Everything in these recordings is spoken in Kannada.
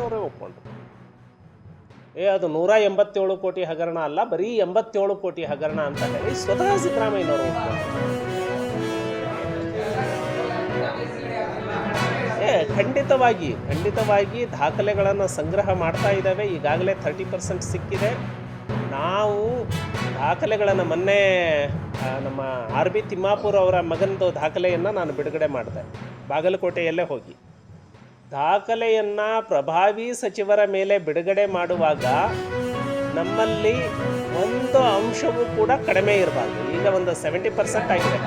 ಅವರೇ ಒಪ್ಕೊಂಡ್ರು. ಅದು 187 ಕೋಟಿ ಹಗರಣ ಅಲ್ಲ, ಬರೀ 87 ಕೋಟಿ ಹಗರಣ ಅಂತ ಹೇಳಿ ಸ್ವತಃ ಸಿದ್ದರಾಮಯ್ಯನವರು ಒಪ್ಕೊಂಡ್ರು. ಖಂಡಿತವಾಗಿ ದಾಖಲೆಗಳನ್ನು ಸಂಗ್ರಹ ಮಾಡ್ತಾ ಇದ್ದಾವೆ. ಈಗಾಗಲೇ 30% ಸಿಕ್ಕಿದೆ. ನಾವು ದಾಖಲೆಗಳನ್ನು ಮೊನ್ನೆ ನಮ್ಮ ಆರ್ ಬಿ ತಿಮ್ಮಾಪುರ್ ಅವರ ಮಗನದು ದಾಖಲೆಯನ್ನು ನಾನು ಬಿಡುಗಡೆ ಮಾಡಿದೆ, ಬಾಗಲಕೋಟೆಯಲ್ಲೇ ಹೋಗಿ. ದಾಖಲೆಯನ್ನು ಪ್ರಭಾವಿ ಸಚಿವರ ಮೇಲೆ ಬಿಡುಗಡೆ ಮಾಡುವಾಗ ನಮ್ಮಲ್ಲಿ ಒಂದು ಅಂಶವೂ ಕೂಡ ಕಡಿಮೆ ಇರಬಾರ್ದು. ಈಗ ಒಂದು 70% ಆಗಿದೆ.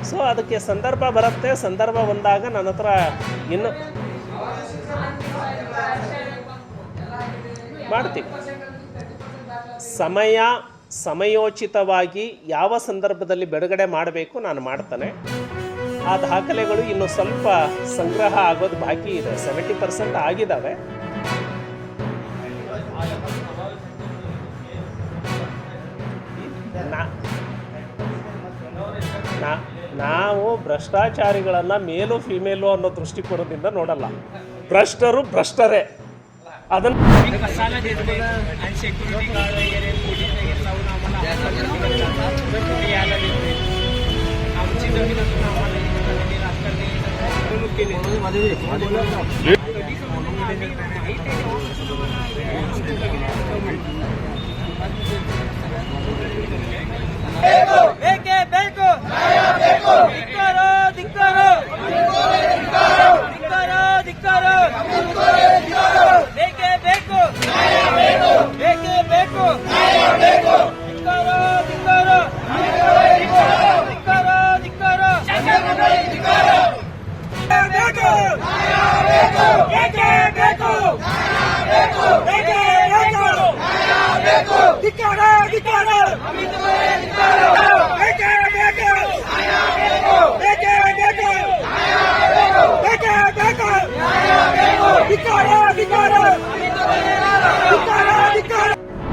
ಸೊ ಅದಕ್ಕೆ ಸಂದರ್ಭ ಬರುತ್ತೆ. ಸಂದರ್ಭ ಬಂದಾಗ ನನ್ನ ಹತ್ರ ಇನ್ನು ಮಾಡ್ತೀವಿ. ಸಮಯೋಚಿತವಾಗಿ ಯಾವ ಸಂದರ್ಭದಲ್ಲಿ ಬಿಡುಗಡೆ ಮಾಡಬೇಕು ನಾನು ಮಾಡ್ತಾನೆ. ಆ ದಾಖಲೆಗಳು ಇನ್ನು ಸ್ವಲ್ಪ ಸಂಗ್ರಹ ಆಗೋದು ಬಾಕಿ ಇದೆ. 70% ಆಗಿದ್ದಾವೆ. ನಾವು ಭ್ರಷ್ಟಾಚಾರಿಗಳನ್ನು ಮೇಲು ಫಿಮೇಲು ಅನ್ನೋ ದೃಷ್ಟಿಕೋನದಿಂದ ನೋಡಲ್ಲ. ಭ್ರಷ್ಟರು ಭ್ರಷ್ಟರೇ. ಅದನ್ನು ಬೇಕೇ ಬೇಕು, ಧಿಕ್ಕಾರ ಧಿಕ್ಕಾರ ಧಿಕ್ಕಾರ ಧಿಕ್ಕಾರ, ಬೇಕೇ ಬೇಕು, ಬೇಕೇ ಬೇಕು, ಧಿಕ್ಕಾರ ಧಿಕ್ಕಾರ ಧಿಕ್ಕಾರ ಧಿಕ್ಕಾರ, ಬೇಕೇ ಬೇಕು, ಧಿಕ್ಕಾರ ಧಿಕ್ಕಾರ